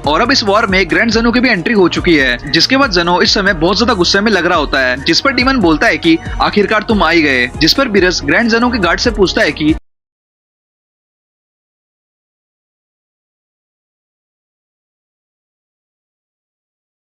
और अब इस वॉर में ग्रैंड जेनो की भी एंट्री हो चुकी है, जिसके बाद जेनो इस समय बहुत ज्यादा गुस्से में लग रहा होता है, जिस पर डीमन बोलता है कि आखिरकार तुम आ ही गए। जिस पर बीरस ग्रैंड जेनो के गार्ड से पूछता है कि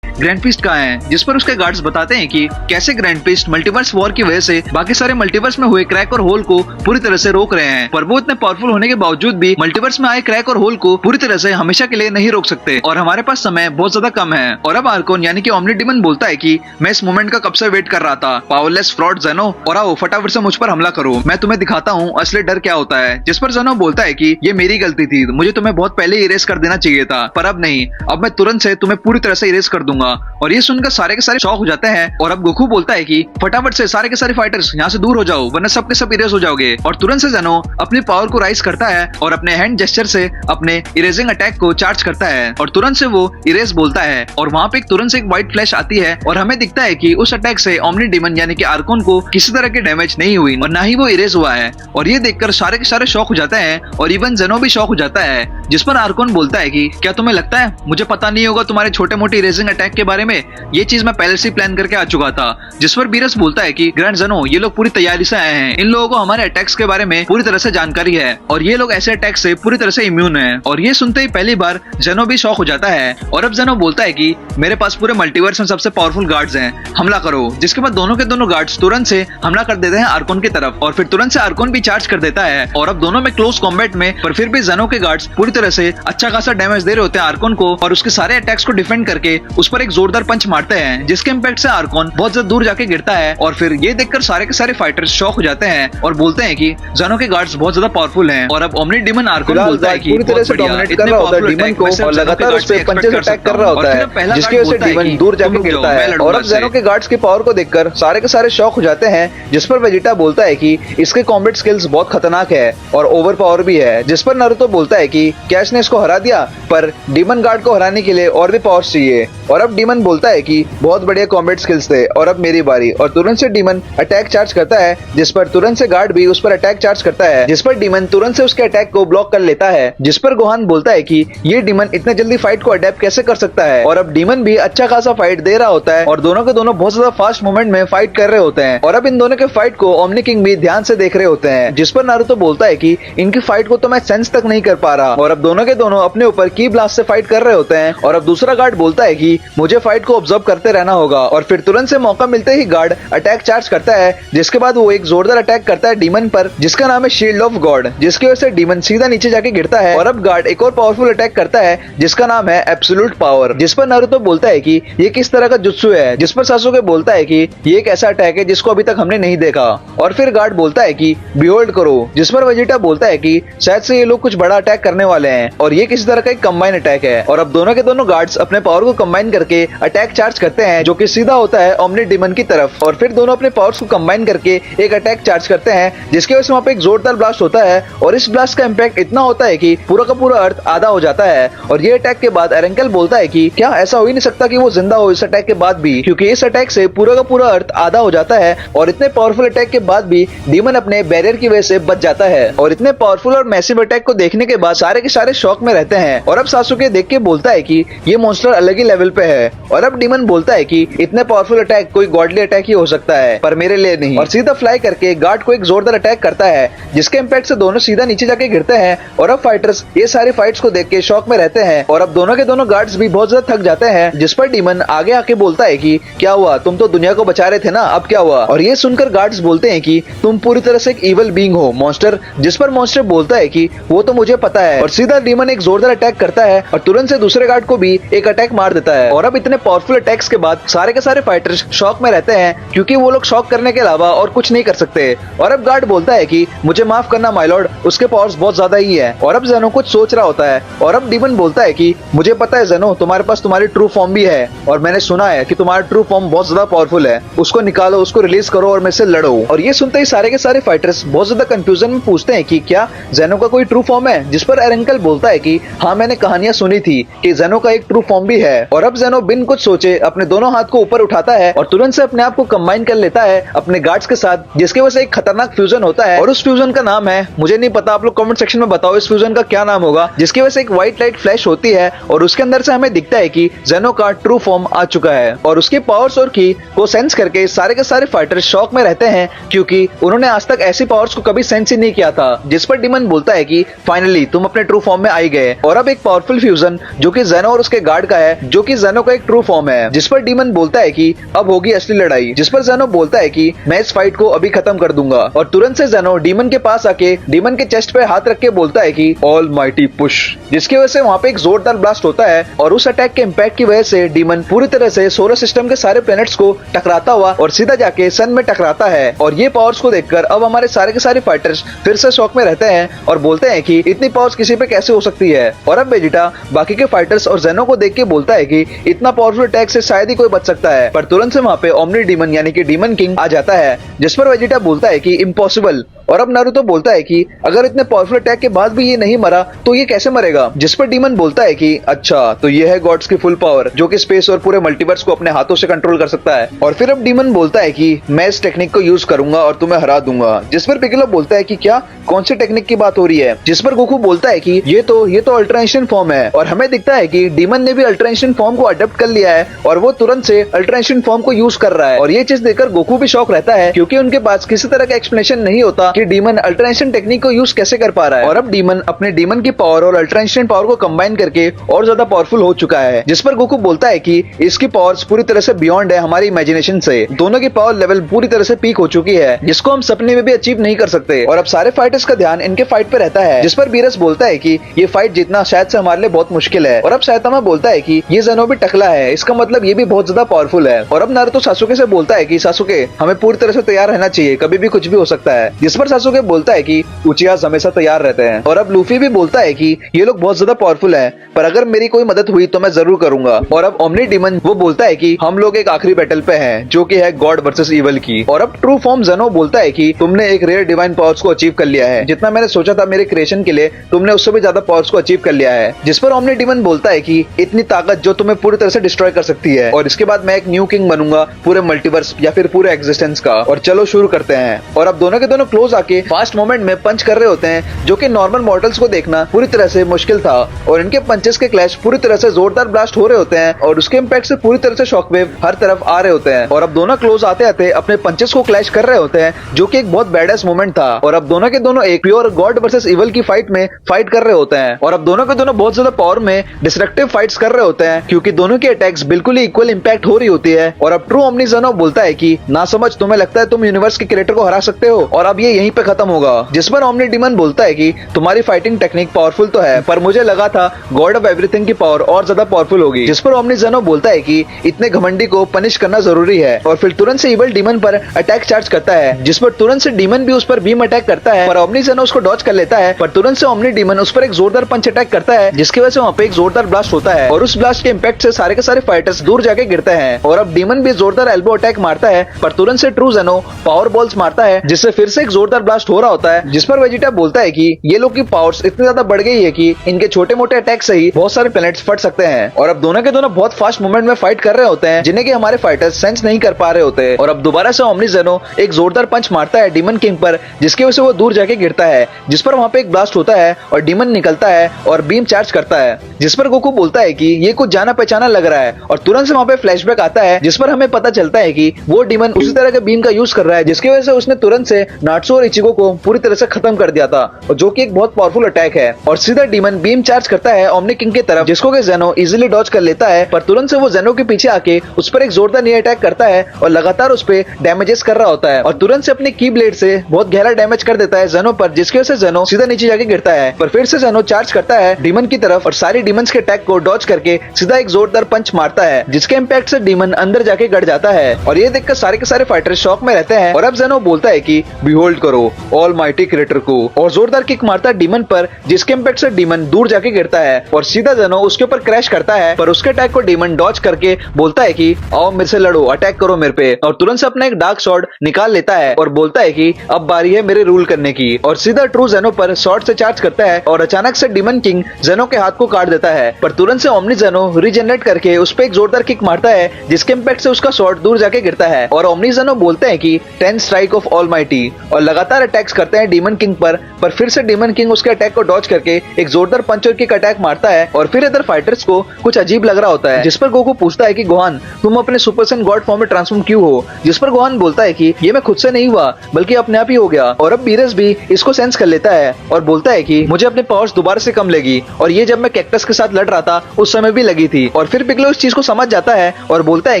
ग्रैंड फीस्ट कहाँ है, जिस पर उसके गार्ड्स बताते हैं कि कैसे ग्रैंड फीस्ट मल्टीवर्स वॉर की वजह से बाकी सारे मल्टीवर्स में हुए क्रैक और होल को पूरी तरह से रोक रहे हैं, पर वो इतने पावरफुल होने के बावजूद भी मल्टीवर्स में आए क्रैक और होल को पूरी तरह से हमेशा के लिए नहीं रोक सकते और हमारे पास समय बहुत ज्यादा कम है। और अब आर्कोन यानी कि ओमनी डीमन बोलता है कि मैं इस मोमेंट का कब से वेट कर रहा था, पावरलेस फ्रॉड जेनो, और आओ फटाफट से मुझ पर हमला करो, मैं तुम्हें दिखाता हूँ असली डर क्या होता है। जिस पर जेनो बोलता है कि ये मेरी गलती थी, मुझे तुम्हें बहुत पहले इरेज कर देना चाहिए था, पर अब नहीं, अब मैं तुरंत से तुम्हें पूरी तरह से इरेज कर दूंगा। और ये सुनकर सारे के सारे शॉक हो जाते हैं और अब गोकू बोलता है कि फटाफट से सारे के सारे फाइटर्स यहाँ से दूर हो जाओ, वरना सब के सब इरेज हो जाओगे। और तुरंत से जेनो अपनी पावर को राइज करता है और अपने हैंड जेस्चर से अपने इरेजिंग अटैक को चार्ज करता है और तुरंत से वो इरेज बोलता है और वहाँ पे तुरंत से एक व्हाइट फ्लैश आती है और हमें दिखता है कि उस अटैक से ओमनी डीमन यानी कि आर्कोन को किसी तरह की डैमेज नहीं हुई और ना ही वो इरेज हुआ है। और ये देखकर सारे के सारे शॉक हो जाते हैं और इवन जेनो भी शॉक हो जाता है। जिस पर आर्कोन बोलता है कि क्या तुम्हें लगता है मुझे पता नहीं होगा तुम्हारे छोटे मोटे इरेजिंग अटैक के बारे में, ये चीज मैं पहले से प्लान करके आ चुका था। जिस पर बीरस बोलता है कि ग्रैंड जेनो, ये लोग पूरी तैयारी से आए हैं, इन लोगों को हमारे अटैक्स के बारे में पूरी तरह से जानकारी है और ये लोग ऐसे अटैक से पूरी तरह से इम्यून है। और ये सुनते ही पहली बार जेनो भी शॉक हो जाता है और अब जेनो बोलता है कि मेरे पास पूरे मल्टीवर्स में सबसे पावरफुल गार्ड्स हैं, हमला करो। जिसके बाद दोनों के दोनों गार्ड्स तुरंत से हमला कर देते हैं आर्कोन की तरफ और फिर तुरंत से आर्कोन भी चार्ज कर देता है और अब दोनों में क्लोज कॉम्बैट में, पर फिर भी जेनो के गार्ड्स पूरी तरह से अच्छा खासा डैमेज दे रहे होते हैं आर्कोन को और उसके सारे अटैक्स को डिफेंड करके उस पर एक जोरदार पंच मारते हैं, जिसके इम्पैक्ट से आर्कोन बहुत ज्यादा दूर जाके गिरता है। और फिर ये देखकर सारे के सारे फाइटर्स शॉक हो जाते हैं और बोलते हैं कि जेनो के गार्ड्स बहुत ज्यादा पावरफुल हैं। और अब ओमनी डीमन आर्कोन बोलता है कि पूरी तरह से डोमिनेट कर रहा होता है डीमन को और लगातार उस पे पंचेस अटैक कर रहा होता है, जिसकी वजह से डीमन दूर जाके गिरता है। और अब जेनो के गार्ड्स की पावर को देखकर सारे के सारे शॉक हो जाते हैं, जिस पर वेजिटा बोलता है कि इसके कॉम्बैट स्किल्स बहुत खतरनाक है और ओवर पावर भी है। जिस पर नारुतो बोलता है कि कैश ने इसको हरा दिया, पर डीमन गार्ड को हराने के लिए और भी पावर चाहिए। और अब डीमन बोलता है कि बहुत बढ़िया कॉम्बैट स्किल्स थे और अब मेरी बारी। और तुरंत से डीमन अटैक चार्ज करता है, जिस पर तुरंत से गार्ड भी उस पर अटैक चार्ज करता है, जिस पर डीमन तुरंत से उसके अटैक को ब्लॉक कर लेता है। जिस पर गोहान बोलता है कि ये डीमन इतने जल्दी फाइट को अडेप्ट कैसे कर सकता है। और अब डीमन भी अच्छा खासा फाइट दे रहा होता है और दोनों के दोनों बहुत ज्यादा फास्ट मूवमेंट में फाइट कर रहे होते हैं। और अब इन दोनों के फाइट को ओमनी किंग भी ध्यान से देख रहे होते हैं, जिस पर नारुतो बोलता है कि इनकी फाइट को तो मैं सेंस तक नहीं कर पा रहा। और अब दोनों के दोनों अपने ऊपर की ब्लास्ट से फाइट कर रहे होते हैं। और अब दूसरा गार्ड बोलता है कि मुझे फाइट को ऑब्जर्व करते रहना होगा। और फिर तुरंत से मौका मिलते ही गार्ड अटैक चार्ज करता है, जिसके बाद वो एक जोरदार अटैक करता है डीमन पर, जिसका नाम है शील्ड ऑफ गॉड, जिसकी वजह से डीमन सीधा नीचे जाके गिरता है। और अब गार्ड एक और पावरफुल अटैक करता है, जिसका नाम है एब्सोल्यूट पावर। जिस पर नारुतो बोलता है कि ये किस तरह का जुत्सु है। जिस पर सासुके बोलता है कि ये एक ऐसा अटैक है जिसको अभी तक हमने नहीं देखा। और फिर गार्ड बोलता है कि बिहोल्ड करो। जिस पर वेजिटा बोलता है कि शायद से ये लोग कुछ बड़ा अटैक करने वाले हैं और ये किसी तरह का एक कंबाइन अटैक है। और अब दोनों के दोनों गार्ड्स अपने पावर को कंबाइन करके अटैक चार्ज करते हैं, जो कि सीधा होता है ओमनी डीमन की तरफ। और फिर दोनों अपने पावर्स को कंबाइन करके एक अटैक चार्ज करते हैं, जिसकी वजह से वहाँ पे एक जोरदार ब्लास्ट होता है और इस ब्लास्ट का इम्पैक्ट इतना होता है कि पूरा का पूरा अर्थ आधा हो जाता है। और ये अटैक के बाद एरेंकल बोलता है कि क्या ऐसा हो ही नहीं सकता कि वो जिंदा हो इस अटैक के बाद भी, क्योंकि इस अटैक से पूरा का पूरा अर्थ आधा हो जाता है। और इतने पावरफुल अटैक के बाद भी डीमन अपने बैरियर की वजह से बच जाता है। और इतने पावरफुल और मैसिव अटैक को देखने के बाद सारे के सारे शॉक में रहते हैं। और अब सासुके देख के बोलता है कि ये मॉन्स्टर अलग ही लेवल पे है। और अब डीमन बोलता है कि इतने पावरफुल अटैक कोई गॉडली अटैक ही हो सकता है, पर मेरे लिए नहीं। और सीधा फ्लाई करके गार्ड को एक जोरदार अटैक करता है, जिसके इम्पैक्ट से दोनों सीधा नीचे जाके गिरते हैं। और अब फाइटर्स ये सारे फाइट्स को देख के शॉक में रहते हैं। और अब दोनों के दोनों गार्ड्स भी बहुत ज्यादा थक जाते हैं। जिस पर डीमन आगे आके बोलता है कि क्या हुआ, तुम तो दुनिया को बचा रहे थे ना, अब क्या हुआ। और ये सुनकर गार्ड्स बोलते हैं कि तुम पूरी तरह से एक इवल बीइंग हो मॉन्स्टर। जिस पर मॉन्स्टर बोलता है कि वो तो मुझे पता है। और सीधा डीमन एक जोरदार अटैक करता है और तुरंत से दूसरे गार्ड को भी एक अटैक मार देता है। और अब इतने पावरफुल अटैक्स के बाद सारे के सारे फाइटर्स शॉक में रहते हैं, क्योंकि वो लोग शॉक करने के अलावा और कुछ नहीं कर सकते। और अब गार्ड बोलता है कि मुझे माफ करना माय लॉर्ड, उसके पावर्स बहुत ज्यादा ही है। और अब जेनो कुछ सोच रहा होता है। और अब डीमन बोलता है कि मुझे पता है जेनो, तुम्हारे पास तुम्हारी ट्रू फॉर्म भी है और मैंने सुना है कि तुम्हारा ट्रू फॉर्म बहुत ज्यादा पावरफुल है, उसको निकालो, उसको रिलीज करो और मेरे से लड़ो। और ये सुनते ही सारे के सारे फाइटर्स बहुत ज्यादा कंफ्यूजन में पूछते हैं कि क्या जेनो का कोई ट्रू फॉर्म है। जिस पर एरेंकल बोलता है कि हाँ, मैंने कहानियां सुनी थी कि जेनो का एक ट्रू फॉर्म भी है। और अब जेनो बिन कुछ सोचे अपने दोनों हाथ को ऊपर उठाता है और तुरंत से अपने आप को कंबाइन कर लेता है अपने गार्ड्स के साथ, जिसकी वजह से एक खतरनाक फ्यूजन होता है। और उस फ्यूजन का नाम है, मुझे नहीं पता, आप लोग कमेंट सेक्शन में बताओ इस फ्यूजन का क्या नाम होगा, जिसकी वजह से एक व्हाइट लाइट फ्लैश होती है और उसके अंदर से हमें दिखता है कि जेनो का ट्रू फॉर्म आ चुका है। और उसके पावर्स और की को सेंस करके सारे के सारे फाइटर्स शॉक में रहते हैं, क्योंकि उन्होंने आज तक ऐसी पावर्स को कभी सेंस ही नहीं किया था। जिस पर डीमन बोलता है कि फाइनली तुम अपने ट्रू फॉर्म में आई गए। और अब एक पावरफुल फ्यूजन जो कि जेनो और उसके गार्ड का है, जो कि जेनो का एक ट्रू फॉर्म है, जिस पर डीमन बोलता है कि अब होगी असली लड़ाई। जिस पर जेनो बोलता है कि मैं इस फाइट को अभी खत्म कर दूंगा। और तुरंत से जेनो डीमन के पास आके डीमन के चेस्ट पे हाथ रख के बोलता है कि ऑल माइटी पुश, जिसकी वजह से वहां पे एक जोरदार ब्लास्ट होता है। और उस अटैक के इम्पैक्ट की वजह से डीमन पूरी तरह से सोलर सिस्टम के सारे प्लैनेट्स को टकराता हुआ और सीधा जाके सन में टकराता है। और ये पावर्स को देखकर अब हमारे सारे के सारे फाइटर्स फिर से शॉक में रहते हैं और बोलते हैं कि इतनी पावर्स किसी पे कैसे हो सकती है। और अब वेजिटा बाकी के फाइटर्स और जेनो को देख के बोलता है कि इतना पावरफुल अटैक से शायद ही कोई बच सकता है। पर तुरंत से वहां पे ओमनी डीमन यानी कि डीमन किंग आ जाता है, जिस पर वेजिटा बोलता है कि इम्पॉसिबल। और अब नारुतो बोलता है कि अगर इतने पावरफुल अटैक के बाद भी ये नहीं मरा तो ये कैसे मरेगा। जिस पर डीमन बोलता है कि अच्छा तो ये है गॉड्स की फुल पावर, जो कि स्पेस और पूरे मल्टीवर्स को अपने हाथों से कंट्रोल कर सकता है। और फिर अब डीमन बोलता है कि मैं इस टेक्निक को यूज करूंगा और तुम्हें हरा दूंगा। जिस पर पिग्गिलो बोलता है कि क्या, कौन सी टेक्निक की बात हो रही है। जिस पर गोकू बोलता है कि ये तो अल्ट्रेशन फॉर्म है। और हमें दिखता है कि डीमन ने भी अल्ट्रेशन फॉर्म को अडॉप्ट कर लिया है और वो तुरंत से अल्ट्रेशन फॉर्म को यूज कर रहा है। और ये चीज देखकर गोकू भी शॉक रहता है, क्योंकि उनके पास किसी तरह का एक्सप्लेनेशन नहीं होता कि डीमन अल्ट्रेशन टेक्निक को यूज कैसे कर पा रहा है। और अब डीमन अपने डीमन की पावर और अल्ट्रेशन पावर को कंबाइन करके और ज्यादा पावरफुल हो चुका है। जिस पर गोकू बोलता है कि इसकी पावर्स पूरी तरह से बियॉन्ड है हमारी इमेजिनेशन से। दोनों की पावर लेवल पूरी तरह से पीक हो चुकी है, जिसको हम सपने में भी अचीव नहीं कर सकते। और अब सारे फाइटर्स का ध्यान इनके फाइट पे रहता है। जिस पर बीरस बोलता है कि ये फाइट जीतना शायद से हमारे लिए बहुत मुश्किल है। और अब साइतामा बोलता है कि ये जेनो भी टकला है, इसका मतलब ये भी बहुत ज्यादा पावरफुल है। और अब नारुतो सासुके से बोलता है कि सासुके हमें पूरी तरह से तैयार रहना चाहिए, कभी भी कुछ भी हो सकता है। जिस पर सासुके बोलता है कि उचिया हमेशा तैयार रहते हैं। और अब लूफी भी बोलता है कि ये लोग बहुत ज्यादा पावरफुल हैं, पर अगर मेरी कोई मदद हुई तो मैं जरूर करूंगा। और अब ओमनी डीमन वो बोलता है कि हम लोग एक आखिरी बैटल पे हैं, जो कि है गॉड वर्सेस इवल की। और अब ट्रू फॉर्म जेनो बोलता है कि तुमने एक रेयर डिवाइन पावर्स को अचीव कर लिया है, जितना मैंने सोचा था मेरे क्रिएशन के लिए तुमने उससे भी ज्यादा पावर्स को अचीव कर लिया है। जिस पर ओमनी डीमन बोलता है कि इतनी ताकत जो तुम्हें पूरी तरह से डिस्ट्रॉय कर सकती है, और इसके बाद मैं एक न्यू किंग बनूंगा पूरे मल्टीवर्स या फिर पूरे एग्जिस्टेंस का। और चलो शुरू करते हैं। और अब दोनों के दोनों क्लोज आके फास्ट मोमेंट में पंच कर रहे होते हैं, जो कि नॉर्मल मॉडल्स को देखना पूरी तरह से मुश्किल था। और इनके पंचेस के क्लैश पूरी तरह से जोरदार ब्लास्ट हो रहे होते हैं और उसके इम्पैक्ट से पूरी तरह से शॉकवेव हर तरफ आ रहे होते हैं। और अब दोनों क्लोज आते आते अपने पंचेस को क्लैश कर रहे होते हैं, जो कि एक बहुत बैडेस्ट मोमेंट था। और अब दोनों के दोनों एक प्योर गॉड वर्सेस इवल की फाइट में फाइट कर रहे होते हैं। और अब दोनों के दोनों बहुत ज्यादा पावर में डिस्ट्रक्टिव फाइट्स कर रहे होते हैं, क्योंकि दोनों की अटैक्स बिल्कुल ही इक्वल इम्पैक्ट हो रही होती है। और अब ट्रू ओमनी जेनो बोलता है कि ना समझ, तुम्हें लगता है तुम यूनिवर्स के क्रिएटर को हरा सकते हो और अब ये यहीं पे खत्म होगा। जिस पर ओमनी डीमन बोलता है कि तुम्हारी फाइटिंग टेक्निक पावरफुल तो है, पर मुझे लगा था गॉड ऑफ एवरीथिंग की पावर और ज्यादा पावरफुल होगी। जिस पर ओमनी जेनो बोलता है कि इतने घमंडी को पनिश करना जरूरी है। और फिर तुरंत से इवल डीमन पर अटैक चार्ज करता है, जिस पर तुरंत से डीमन भी उस पर बीम अटैक करता है, पर ओमनी जेनो उसको डॉज कर लेता है। पर तुरंत से ओमनी डीमन उस पर एक जोरदार पंच अटैक करता है, जिसकी वजह से वहां पे एक जोरदार ब्लास्ट होता है। और उस ब्लास्ट के इम्पैक्ट से सारे के सारे फाइटर्स दूर जाके गिरते हैं। और अब डीमन भी जोरदार एल्बो अटैक मारता है, पर तुरंत से ट्रू जेनो पावर बॉल्स मारता है, जिससे फिर से एक जोरदार ब्लास्ट हो रहा होता है। जिस पर वेजिटा बोलता है कि ये लोग की पावर्स इतनी ज्यादा बढ़ गई है कि इनके छोटे मोटे अटैक से ही बहुत सारे प्लैनेट्स फट सकते हैं। और अब दोनों के दोनों बहुत फास्ट मूवमेंट में फाइट कर रहे होते हैं, जिन्हें कि हमारे फाइटर्स सेंस नहीं कर पा रहे होते हैं। और अब दोबारा से ओमनी जेनो एक जोरदार पंच मारता है डीमन किंग पर, जिसकी वजह से वो दूर जाके गिरता है। जिस पर वहां पे एक ब्लास्ट होता है और डीमन निकलता है और बीम चार्ज करता है। जिस पर गोकू बोलता है कि ये कुछ जाना पहचाना लग रहा है। और तुरंत से वहां पे फ्लैशबैक आता है, जिस पर हमें पता चलता है कि वो डीमन उसी तरह के बीम का यूज कर रहा है, जिसकी वजह से उसने तुरंत से नाट्सू और इचिगो को पूरी तरह से खत्म कर दिया था, जो कि एक बहुत पावरफुल अटैक है। और सीधा डीमन बीम चार्ज करता है ओमनी किंग की तरफ, जिसको कि जेनो इजीली डॉज कर लेता है। पर तुरंत से वो जेनो के पीछे आके उस पर एक जोरदार नी अटैक करता है और लगातार उस पे डैमेजेस कर रहा होता है। और तुरंत से अपने की ब्लेड से बहुत गहरा डैमेज कर देता है जेनो पर, जिसकी वजह से जेनो सीधा नीचे जाके गिरता है। पर फिर से जेनो चार्ज करता है डीमन की तरफ और सारी डीमंस के अटैक को डॉज करके सीधा एक जोरदार पंच मारता है, जिसके इम्पैक्ट से डीमन अंदर जाके गड़ जाता है। और ये देखकर सारे के सारे फाइटर शॉक में रहते हैं। और अब जेनो बोलता है कि बिहोल्ड करो ऑल माइटी क्रिएटर को, और जोरदार किक मारता है डीमन पर, जिसके इम्पैक्ट से डीमन दूर जाके गिरता है और सीधा जेनो उसके ऊपर क्रैश करता है। पर उसके अटैक को डीमन डॉज करके बोलता है कि आओ मेरे से लड़ो, अटैक करो मेरे पे। और तुरंत से अपना एक डार्क स्वॉर्ड निकाल लेता है और बोलता है कि अब बारी है मेरे रूल करने की। और सीधा ट्रू जेनो पर स्वॉर्ड से चार्ज करता है और अचानक से डीमन किंग जेनो के हाथ को काट देता है। पर तुरंत से ओमनी जेनो रीजनरेट एक्टिवेट करके उस पे एक जोरदार किक मारता है जिसके इम्पैक्ट से उसका स्वॉर्ड दूर जाके गिरता है और ओमनी ज़ेनो बोलते हैं कि 10 स्ट्राइक ऑफ ऑलमाइटी और लगातार अटैक्स करते हैं डीमन किंग पर फिर से डीमन किंग उसके अटैक को डॉज करके एक जोरदार पंच और किक अटैक मारता है और फिर इधर फाइटर्स को कुछ अजीब लग रहा होता है, जिस पर गोकू पूछता है कि गोहान तुम अपने सुपर सैयन गॉड फॉर्म में ट्रांसफॉर्म क्यों हो, जिस पर गोहान बोलता है कि ये मैं खुद से नहीं हुआ बल्कि अपने आप ही हो गया। और अब बीरस भी इसको सेंस कर लेता है और बोलता है कि मुझे अपने पावर्स दोबारा से कम लगी और ये जब मैं कैक्टस के साथ लड़ रहा था उस समय भी लगी थी। और फिर पिगलो इस चीज को समझ जाता है और बोलता है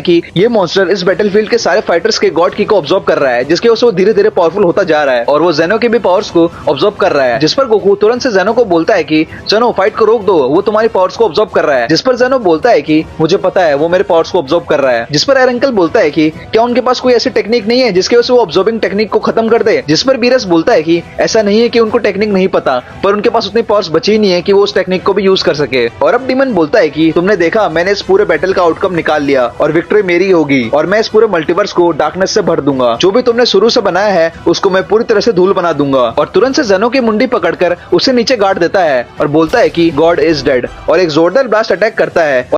कि ये मॉन्स्टर इस बैटलफील्ड के सारे फाइटर्स के गॉड की को ऑब्जर्व कर रहा है, जिसकी वजह से वो धीरे धीरे पावरफुल होता जा रहा है और वो ज़ेनो के भी पावर्स को ऑब्जर्व कर रहा है। जिस पर गोकू तुरंत से ज़ेनो को बोलता है कि ज़ेनो फाइट को रोक दो, वो तुम्हारी पावर्स को ऑब्जर्व कर रहा है। जिस पर ज़ेनो बोलता है कि मुझे पता है वो मेरे पावर्स को ऑब्जर्व कर रहा है। जिस पर एरंकल बोलता है कि क्या उनके पास कोई ऐसी टेक्निक नहीं है जिसकी वजह से वो ऑब्जर्विंग टेक्निक को खत्म कर दे। जिस पर बीरस बोलता है कि ऐसा नहीं है कि उनको टेक्निक नहीं पता, पर उनके पास उतनी पावर्स बची नहीं है कि वो उस टेक्निक को भी यूज कर सके। और अब डीमन बोलता है कि तुमने देखा मैंने इस पूरे बैटल का आउटकम निकाल लिया और विक्ट्री मेरी होगी और मैं इस पूरे मल्टीवर्स को डार्कनेस से भर दूंगा। जो भी तुमने शुरू से बनाया है उसको मैं पूरी तरह से धूल बना दूंगा। और तुरंत से ज़ेनो की मुंडी पकड़कर उसे नीचे गाड़ देता है और बोलता है कि गॉड इज डेड और एक जोरदार ब्लास्ट अटैक करता है।